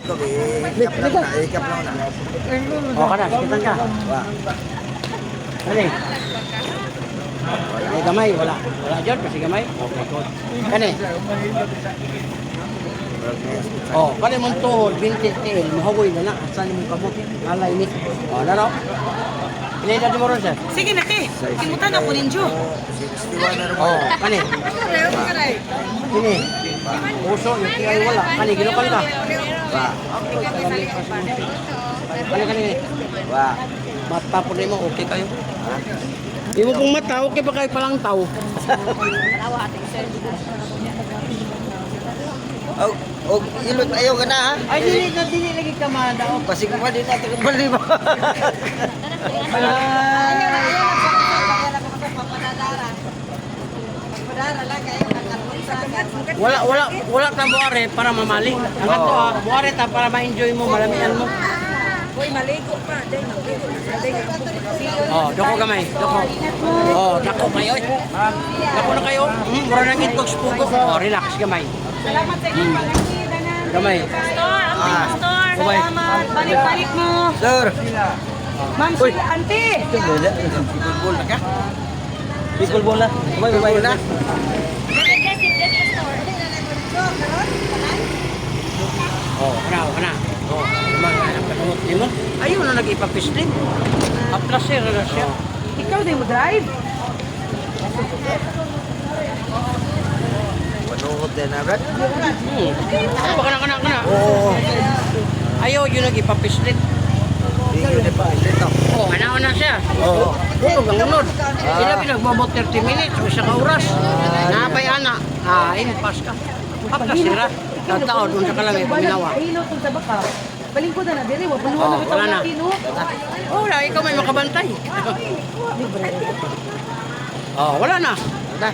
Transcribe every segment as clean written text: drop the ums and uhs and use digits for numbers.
ko, ikap lang na, ikap lang na. O ka na, sikitan ka. Wa. Kani. Ay gamay, wala. Wala dyan, kasi gamay. Okay, good. Kani. Oh, kani mong tuhod, binti tail, mahawoy na na. Saan mong kamot? Alay ni. O, laro. Pinay mo ron, sir. Sige na, te. Kimutan ako ninyo. 61 na rin. Oh, kani. Kini. Puso, yung tingay wala. Kani, ginukan ka. Wa. Kani. Wa. Mata po mo, okay kayo? Imo pong mata, okay ba kayo palang tao? Oh, ilot ayaw ka na ha? Ay, dili lagi ka madao. Pasig pa din natin ang bali mo. Wala ta buare para mamali. Ang ato buare ta para ma-enjoy mo, malamian mo. Uy, maligo pa. Oh, dako gamay, dako. Oh, dako kayo. Dako na kayo. Mura nang itog spugok. Oh, relax gamay. Salamat sa inyo. Gamay. Store, auntie, store. Bye-bye. Salamat. Balik-balik mo. Sir. Ma'am, si auntie. Pikul na ka? Pikul bola. Pikul na? Oh, kana. Oh, mga panunot nimo. Ayun na nag-ipapislim. Aplas sir na siya. Ikaw din mo drive? Panuhot din na, Brad? Ano ba kana? Oo. Ayaw yun nag-ipapislit. Hindi yun na pa. Ito. Oh, ana siya. Oo. Buko ang unod. Sila pinagbabot 30 minutes o isang oras. Napay ana. Impas ka. Aplas sira. Tataon kung sa kalamay paminawa. Ay, ilo sa baka. Balingko na diri, wa pa Oh, wala na. tino. Oh, wala ikaw may makabantay. Oh, wala na. Na.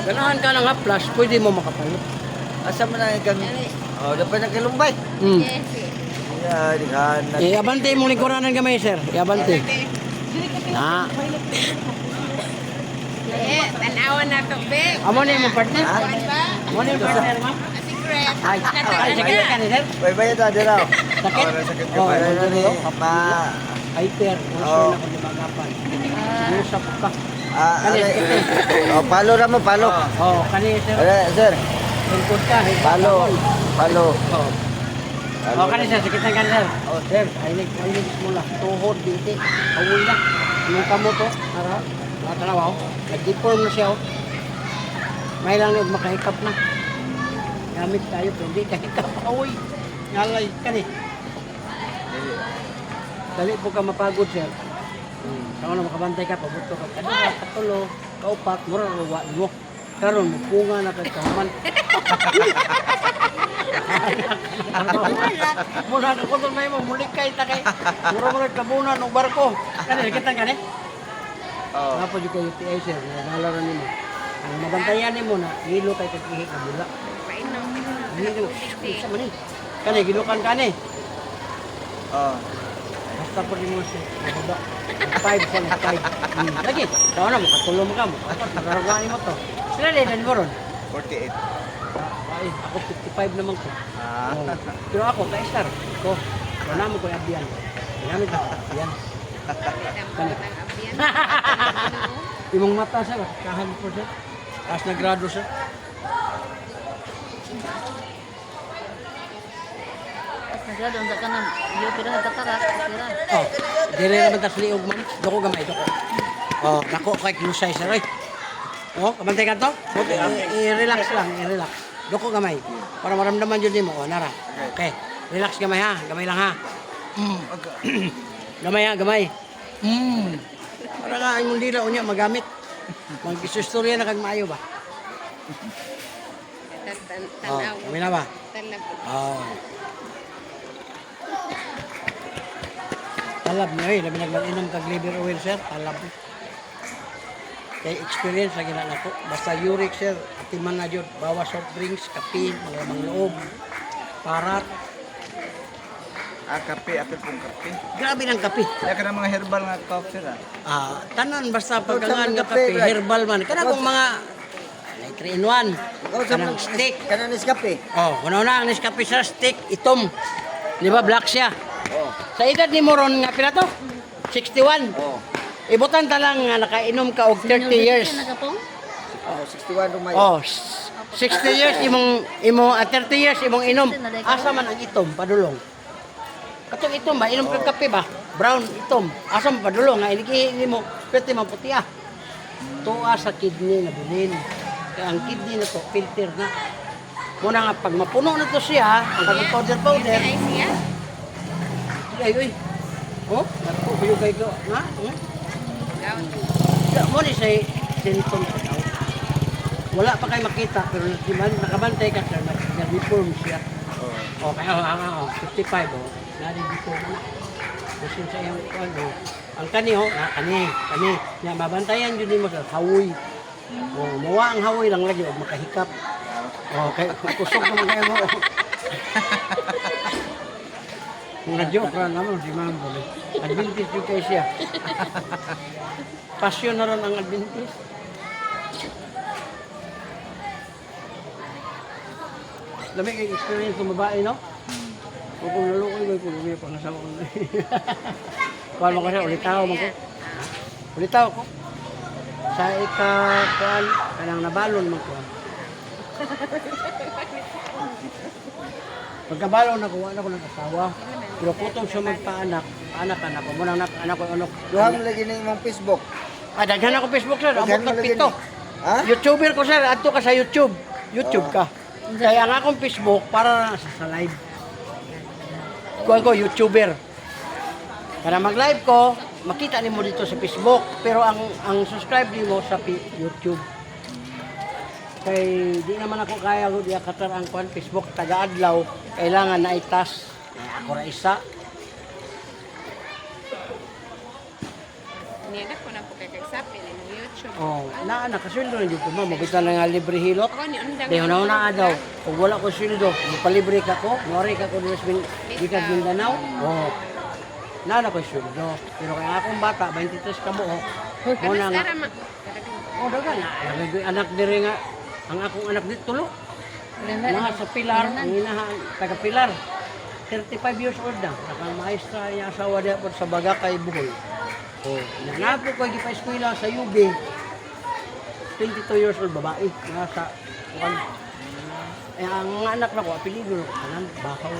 Ganahan ka ng haplas, pwede mo makapalit. Asa mo na kang... Oh, dapat na kalumbay. Yeah, di ka na... Abante mong lingkuranan gamay, sir. Abante. Na. Tanawan na to, Bek. Amo na yung partner? Amo na yung partner, ma'am? Secret. Ay, sakit ka ni, sir? Bye-bye ito, Adira. Sakit? Sakit ka Oh, pa. ano Ano ni? Ma. Hyper. Oo. Uso na kung lumagapan. Usap ka. Palo na mo, palo. Oh, kani, sir. Sir, Lingkod ka. palo. Palo. Oh. Oh, kani, sir. Sakit na ka, sir. Oh, sir. Aynig mo lang. Tuhod, binti. Awul na. Yung kamo to. Ara. Mga tanawa, oh. Nag-deform na siya, oh. May lang nag makahikap na. Gamit tayo, pero hindi kahikap. Awoy. Ngalay. Kani. Dali po ka mapagod, sir. Kung na makabantay ka, pabuto ka. Kadara, katulo, kaupak, mura, ruwa mo. Karon mo, punga na kagkaman. Muna ka kutol may mo, mulikay ta kay. Mura-mura kabunan ng barko. Kani, nakita ka ni? Oh. Napo yung kayo TI, sir. Nalaran nimo. Ang mabantayan nimo na, hilo kay kagkihik na bula. Hilo. Isa man ni. Kani, gilukan ka ni. Oh. Basta po rin mo siya. Nababa. 5 sa 5. Lagi. Tawa na mo. Katulong mo ka mo. Nagaraguan mo to. Sila rin. Ano mo ron? 48. Ay, ako 55 naman ko. Oh. Pero ako, ka-star. Ko. Wala mo ko yung abiyan. Ginamit ako. Abiyan. Kani. Imong mata siya. Kahan po siya. Tapos nag-grado siya. Nagado ang kanan. Iyo pira katarak, pira. Oh, dire naman tas liog man. Doko gamay, doko. Oh, dako kay lusay sa roy. Oh, kabantay ka to? Okay, i-relax lang, i-relax. Doko gamay. Para maramdaman jud nimo, oh, nara. Okay. Relax gamay ha, gamay lang ha. Gamay ha, gamay. Para nga imong dila unya magamit. Mag-istorya na kag maayo ba? Oh, Tanaw. gamay na ba? Tanab. Oh. Talab niyo eh, labi nagmag-inom kag liver oil, sir. Talab. Kay experience lagi na nako. Basta uric, sir. Atiman na jud. Bawas soft drinks, kape, malamang loob. Parat. Kape, apil pong kape. Grabe ng kape. Kaya ka ng mga herbal nga cough, sir. Tanan basta Ito, pagkangan sa nga mga kape, kape, right? herbal man. Kana kung mga 3 in 1. Ikaw sa Kanang stick. Kanang Nescafe. Oh, una ang Nescafe sa stick, itom. Di ba, black siya. Oh. Sa edad ni Moron nga pila to? 61. Oh. Ibutan ta lang nga nakainom ka og 30 years. Nagapong? Oh, 61 rumay. Oh, 60 years imong 30 years imong inom. Asa man ang itom padulong? Katong itom ba inom kag kape ba? Brown itom. Asa man padulong nga ini mo pwede man puti ah. Tuwa sa kidney na bilin. Kaya ang kidney na to filter na. Muna nga pag mapuno na to siya, ang powder. Ay siya? Ay. Oh, naku kayo kayo. Ha? Gawin. Mo ni say symptoms daw. Wala pa kayo makita pero nakabantay ka sir, nag-reform siya. Oh, kaya 55 oh. Nari-reform na. Kasi sa iyang ano, ang kani ho, kani. Nya mabantayan jud mo sa hawoy. Oh, mawa ang hawoy lang lagi og makahikap. Oh, kay kusog naman kayo mo. Nag-joke lang naman si Ma'am Bole. Adventist yung kayo siya. Pasyon na rin ang Adventist. Dami kayong experience ng babae, no? O kung nalukoy mo, kung may pangasawa ko na. Kuhan mo kasi, ulitaw mo ko. Ulitaw ko. Sa kuhan, kanang nabalon mo ko. Pagkabalon na kuha na ko ng asawa. Pero putong siya magpaanak. Anak ko. Muna anak ko ano. Duha mo lagi na imong Facebook. Ah, daghan ako Facebook sir. Daghan Amot mo lagi nagpito. ni- Ha? YouTuber ko sir. Adto ka sa YouTube. YouTube ka. Kaya ang akong Facebook para sa live. Kuha ko YouTuber. Para mag-live ko, makita nimo dito sa Facebook. Pero ang subscribe nimo sa YouTube. Kay di naman ako kaya ko diya katar ang kuan Facebook taga-adlaw. Kailangan na itas. Ako ra isa. Niyadak ko na po kay kagsapin ng YouTube. Oh, na kasweldo na dito mo. Mabita na nga libre hilot. Ako ni undang. Di na daw. Kung wala ko sweldo, magpalibre ka ko. Mori ka ko di ka Mindanao. Oh. Na ko sweldo. Pero kaya akong bata, 23 ka mo. Mo na nga. Oh, dagan na. Anak diri nga. Ang akong anak dito tulo. Mga sa Pilar, ang inahan, taga Pilar. 35 years old na. Naka-maestra niya asawa niya po sa Bagakay, Bohol. Oh, nanapo ko pa eskwela sa UB. 22 years old babae. Nasa ang mga anak na ko, apelido ko kanan, Bakaw.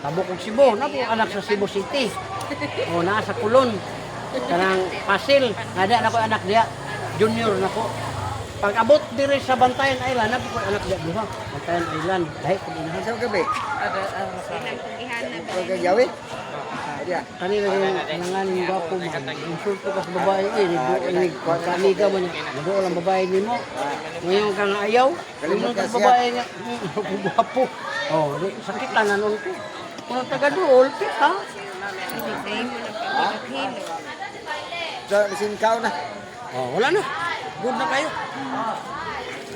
Tabok og Cebu, na po anak sa Cebu City. Oh, nasa Kulon. Kanang Pasil, ada na ko anak dia. Junior na ko. Pag abot dire sa Bantayan Island, na po ko anak dia duha. Bantayan Island, dahil ko dinahan. Sa gabi. Ihanap. Ko kay gawi. Dia. Kanina yung kailangan yung gwapo mo. Insulto ka sa babae eh. Kaniga mo niya. Nabuo lang babae ni mo. Ngayon ka nga ayaw. Ngayon ka babae niya. Gwapo. Oh, sakit na nun ko. Kung taga-duol, kita. Ibigay mo na pag-hilo. So, singkaw na. Oh, wala na. Good na kayo.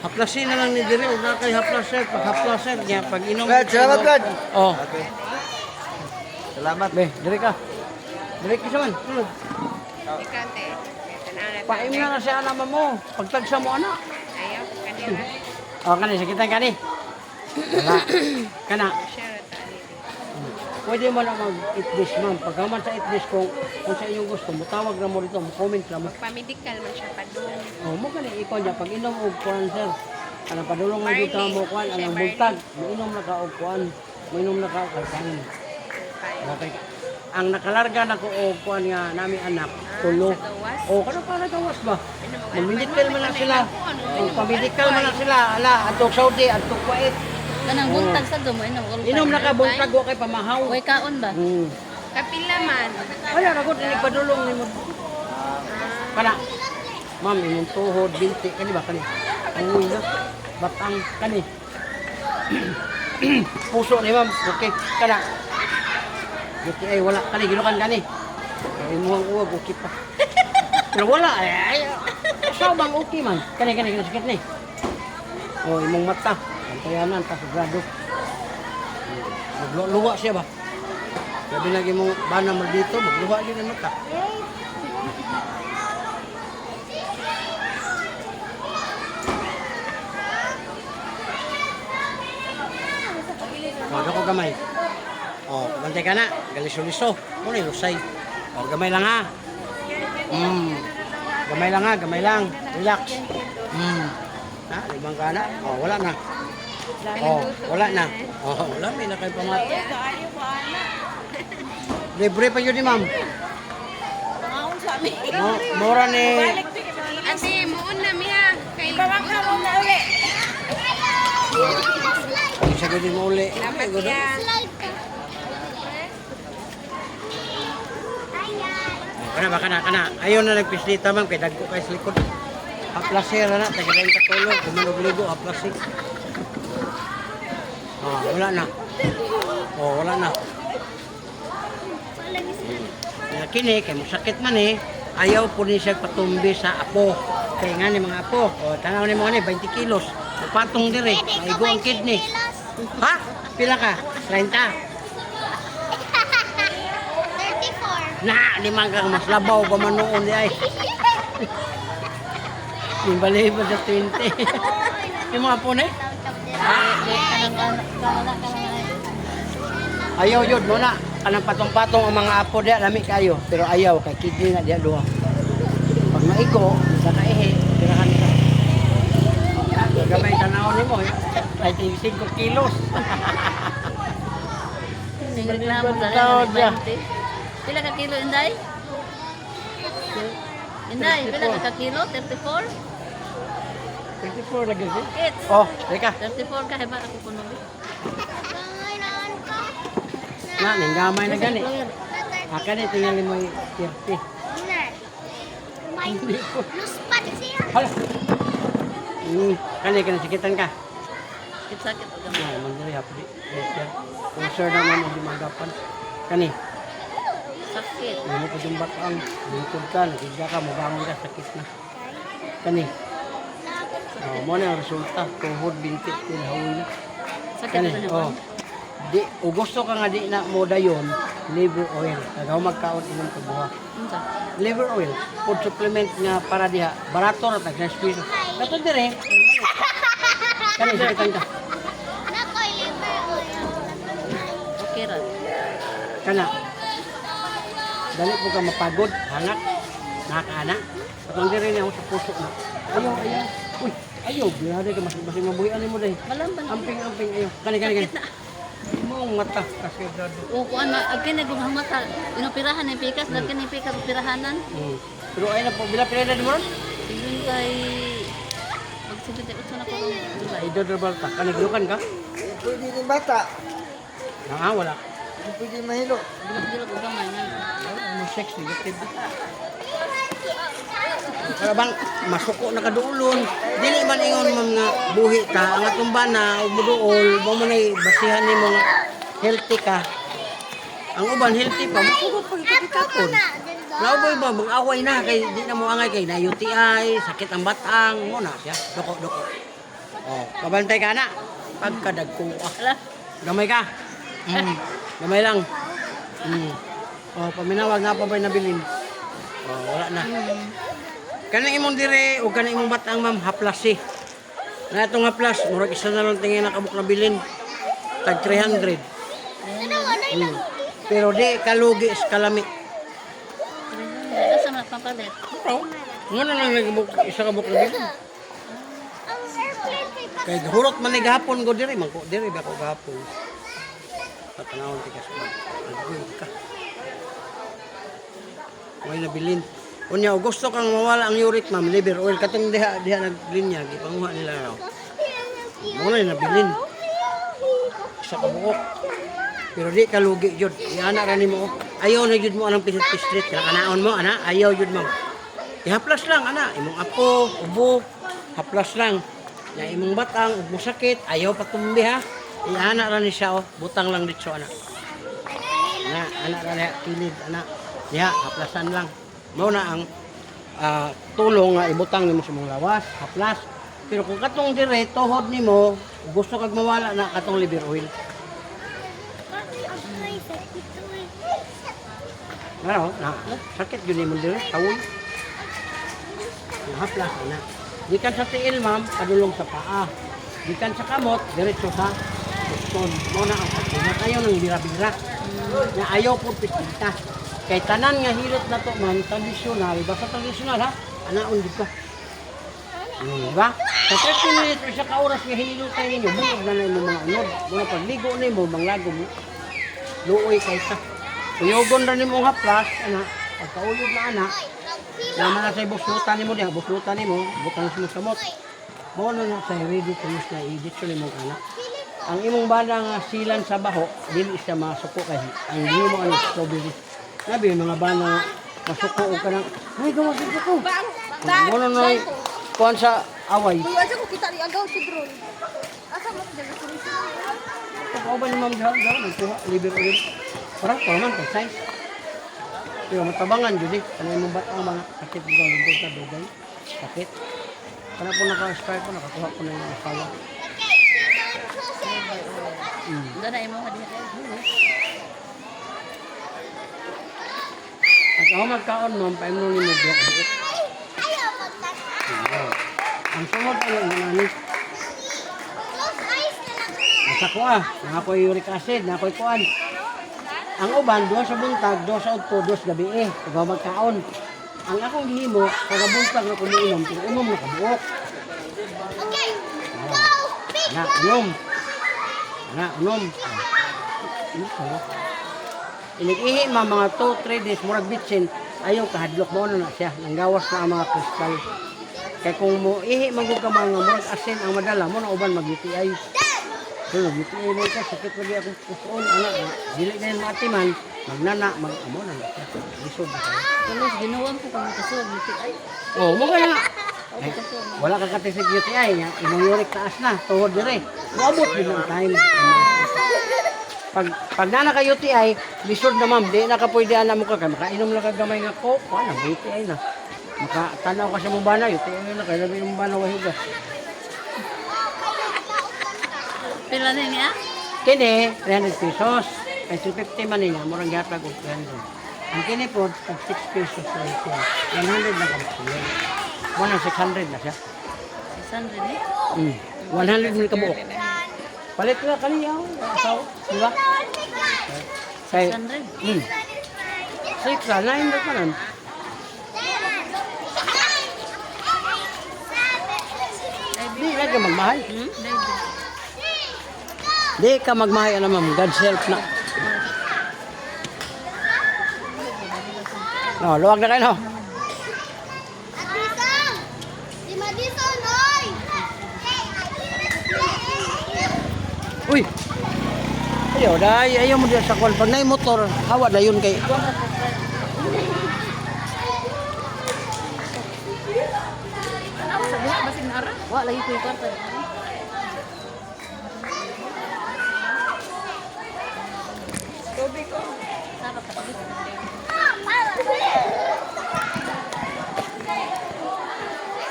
Haplasin na lang ni Diri. Huwag na kayo haplasin. Pag haplasin niya, pag inom. Brad, salamat, Brad. Oh. Okay. Salamat. Be, Diri ka. Diri ka saman. Ikante. Paim na si anak mo. Pagtagsa mo anak. Ayaw, kanila. Oh, kani, sakitan kani. Wala. Kana. Share tali. Pwede mo na mag-eat this ma'am. Pagkaman sa eat this kung sa inyong gusto, mutawag na mo rito, comment na mo. Pamedical man siya pa doon. Oh, mo kani ikaw niya pag inom og kuan sir. Anong padulong mo dito mo kuan, anong buntag, inom na ka og kuan, inom na ka og kanin. Okay. Ang nakalarga na ko og kuan nga nami anak, tulo. Oh, kano para gawas ba? Mag-medical man na sila. Oh, pa-medical man na sila. Ala, atong Saudi, atong Kuwait. Kanang buntag sa dumo, Inom na ka buntag wa kay pamahaw. Way kaon ba? Kapila man. Wala na gud ni padulong nimo. Kana. Ma'am, imong tuhod, binti kani ba kani? Ang uwi na. Batang kani. Puso ni ma'am. Okay, kana. Buti ay wala kani ginukan kani. Ay mo ang uwag okay pa. Pero wala ay. Sa bang okay man? Kani sakit ni. Oh, imong mata. Antayanan ta sa grado. Magluwa siya ba? Sabi lagi mo bana mo dito, magluwa din ang mata. dako gamay. Oh, bantay ka na. Galiso-liso. Muna lusay. Oh, gamay lang ha. Gamay lang ha, gamay lang. Relax. Ha, limang ka na. Oh, wala na. Oh, wala na. Oh, wala. May na kayo pamata. Libre pa yun ni ma'am. Mura ni... Ate, muon na miya. Kay Ay, sa gudin mo uli. Ay, gudin. Kana. Ayaw na nagpislita ma'am, kay dagko kayo sa likod. Haplasir na, tagalayin katulog. Kumanog-ligo, haplasir. Oh, wala na. Oh, wala na. Kini, kay masakit man eh. Ayaw po ni siya patumbi sa apo. Kaya nga ni mga apo. O, tanaw ni mga ni, 20 kilos. Patong dire, maigo ang kidney. Ha? Pila ka? 30? 34. Na, limang kang mas labaw pa man noon di ay. Nimbali pa sa 20. Yung mga apo na eh. Ayaw yun, muna. Kanang patong-patong ang mga apo diya, lami kayo. Pero ayaw, kay kidney na diya duha. Pag maigo, sa kaihe, tirahan ka. Gamay tanaw ni mo, 25 kilos. Nagreklamo sa Tawad niya. 20. Pila ka kilo, Inday? Inday, pila ka kilo? 34? 24 lagi siya. It's Oh, teka. 34 ka, heba ako puno. Na, nanggamay na gani. Akan ni tingnan mo yung 30. Luspat siya. Hala. Kani sakitan ka. Sakit o gamay. Ay, mandiri hapdi. Yes, kung sir naman mo dimagapan. Kani, Sakit. mo ko yung bakang. Bukod ka, nagigda ka, mabangon ka, sakit na. Kani. Oh, mo na ang resulta. Tuhod, bintik, tinahawin na. Sakit Kani, o gamay. oh. Di, o gusto ka nga di na mo dayon, liver oil. Tagaw magkaon inom ka buha. Unsa? Liver oil, food supplement nga para diha. Barato na tag 6 piso. Dato dire. Kani sakitan ka. Nakoy liver oil. Okay ra. Kana. Dali po ka mapagod, hangak, nakakaana. Patong dire niya ako sa puso na. Ayaw. Uy, ayaw. Bihari ka mas mabuhian mo dahi. Malamban. Amping, ayaw. Kani. Mong mata kasi dado. O kuan agin na gugang mata. Inoperahan ni pikas, lagi ni pikas operahanan. Pero ay na po, bila pineda mo ron? Tingin kay magsibit ako na ko. Ido balta. Kaniglukan ka? Pwede din bata. Wala. Pwede mahilo. Dilo ko gamay nga. Ano sex negative. Para bang masuko na kadulon. Dili man ingon ma'am nga buhi ka ang atong bana ug muduol mo man ay basihan nimo nga healthy ka. Ang uban healthy pa masugot pa kitapon. Laboy ba mag-away na kay di na mo angay kay na UTI, sakit ang batang mo na siya. Doko. Oh, pabantay ka na. Pagkadagko Ala, gamay ka. Gamay lang. Oh, paminawag nga pa ba nabilin? Oh, wala na. Kanang imong dire o kanang imong batang ma'am haplas eh. Na itong haplas, murag isa na lang tingin na kabuk na bilin. Tag 300. Pero di kalugi is kalami. asa man pampalit. Oh, nga na lang nagabuk isa kabuk na bilin. Ang airplane kay Kay hurot man ni gahapon ko dire, man ko dire ba ko gahapon. Patanawon ti ka sa bag. Agul ka. May nabilin. Unya, gusto kang mawala ang uric ma'am, liver oil. Katong diha naglinya, gipanguha nila raw. Muna yung nabilin. Sa kabuok. Pero di kalugi yun. Iana ra ni mo. Ayaw na yun mo anang pisit-pisit. Kanaon mo, ana. Ayaw yun ma'am. Ihaplas lang, ana. Imong apo, ubo. Haplas lang. Ya imong batang, ug sakit. Ayaw patumbi ha. Iana ra ni siya, oh. Butang lang dito, ana. Ana ra niya, kilid, ana. Diha, haplasan lang. Mao na ang tulong nga ibutang nimo sa mong lawas, haplas. Pero kung katong dire tuhod nimo, gusto kag mawala na katong liver oil. Ano? Sakit yun nimo dire, tawon. Haplas na. Gikan sa tiil ma'am, padulong sa paa. Gikan sa kamot, diretso sa tuon. Mo na ang pagkumat. Ayaw ng bira-bira. Na ayaw po pitinta. Kay tanan nga hilot na to man, tradisyonal. Basta tradisyonal ha, anaon dito. Diba? Sa 30 minutes o sa kauras nga hinilot tayo ninyo, bunog na na yung mga unod. Mga pagligo na mo, manglago mo. Luoy kay ta. Tuyogon na ni mong haplas, anak. Pagkaulog na anak, naman na sa buslutan ni mo diyan, buslutan ni mo, butang mo sa mot. Mo na na sa ready to use na edit so ni mong anak. Ang imong bala nga silan sa baho, dili siya masuko kay ang dili mo ano strawberry. Nabi mga bala nga masuko o kanang, ay gawas ito ko. Mo na na kuan sa away. Kuya, ko kita di agaw si drone. Asa mo sa solution? Ako ba ni ma'am dahil nagkuha, liver ulit. Parang man kay size. Pero matabangan yun eh. Kanay mong batang mga sakit ko gawin ka dugay. Sakit. Kana po naka-start po, nakakuha po na yung asawa. Doon na imo hadi. At ako magkaon ma'am, paimno ni mo biyak biik. Ayaw magtatawa. Ang sunod ay yung nanis. Close eyes na lang. Nasa ko na ako'y uric acid, na ako'y kuan. Ang uban, doon sa buntag, doon sa udto, doon sa gabi eh. Ikaw magkaon. Ang akong himo, sa buntag na kumiinom, inom na kabuok. Okay. Go. Big Na, unom. Na, unom. Inig-ihi mga 2-3 days, murag bitsin, ayaw kahadlok mo na siya. Nanggawas na ang mga kristal. Kaya kung mo ihi magug ka mga murag asin ang madala mo na uban mag-UTI. So nag-UTI mo ka, sakit lagi akong pusoon, anak. Dili na yung matiman, magnana, mag-amo na siya. Lisod na kayo. Tulos ginuwang ko kung kasog ay. Oh, mo ka na. Eh, wala ka katisig UTI nga, imong uric taas na, tuhod dire. Maabot din ang time. Pag na ka UTI, lisod na ma'am, di na ka pwede ana mo ka, makainom lang ka gamay nga coke, wala, UTI na. Makatanaw ka sa mubana, UTI na, kaya labi yung mubana wahigas. Pila na niya? Kini, 300 pesos. Kaya 250 man niya, murang gatag o 300. Ang kini po, tag 6 pesos na ito. 100 na kapag Muna 600 na siya. 600 eh. 100 mil kabuok. Palit na kaniya. Asaw, di ba? Kay, 6 na, 900 pa lang. Di na ka magmahal. Di ka magmahal, alam ma'am. God's help na. No, luwag na kayo, no? At Disang! Si Madison, oy! Uy! Ayaw mo dyan sa kwan. Pag na motor, hawa na yun kay... Wa lagi ko yung kwarta.